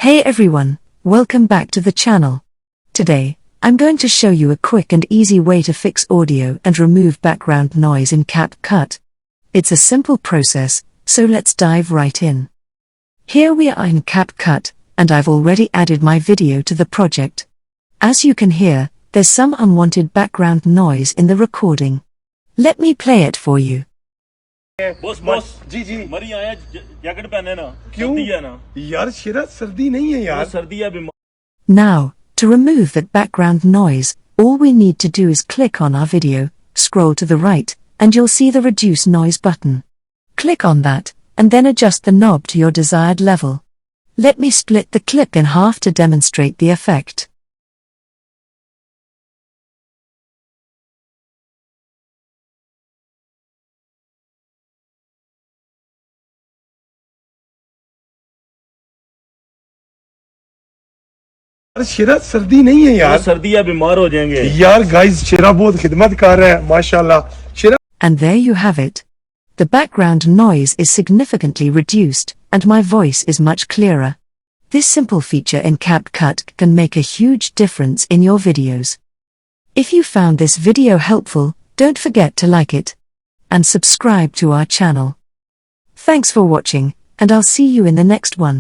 Hey everyone, welcome back to the channel. Today, I'm going to show you a quick and easy way to fix audio and remove background noise in Capcut. It's a simple process, so let's dive right in. Here we are in Capcut, and I've already added my video to the project. As you can hear, there's some unwanted background noise in the recording. Let me play it for you. Boss ji जी मरी आया jacket पहने ना क्यों सर्दी है ना यार शिरा सर्दी नहीं है यार सर्दी है बीमार Now, to remove that background noise, all we need to do is click on our video, scroll to the right, and you'll see the reduce noise button. Click on that, and then adjust the knob to your desired level. Let me split the clip in half to demonstrate the effect. शिरा सर्दी नहीं है यार सर्दी है बीमार हो जाएंगे यार गाइस शिरा बहुत खिदमत कर रहा है माशाल्लाह शिरा And there you have it. The background noise is significantly reduced, and my voice is much clearer. This simple feature in Capcut can make a huge difference in your videos. If you found this video helpful, don't forget to like it and subscribe to our channel. Thanks for watching, and I'll see you in the next one.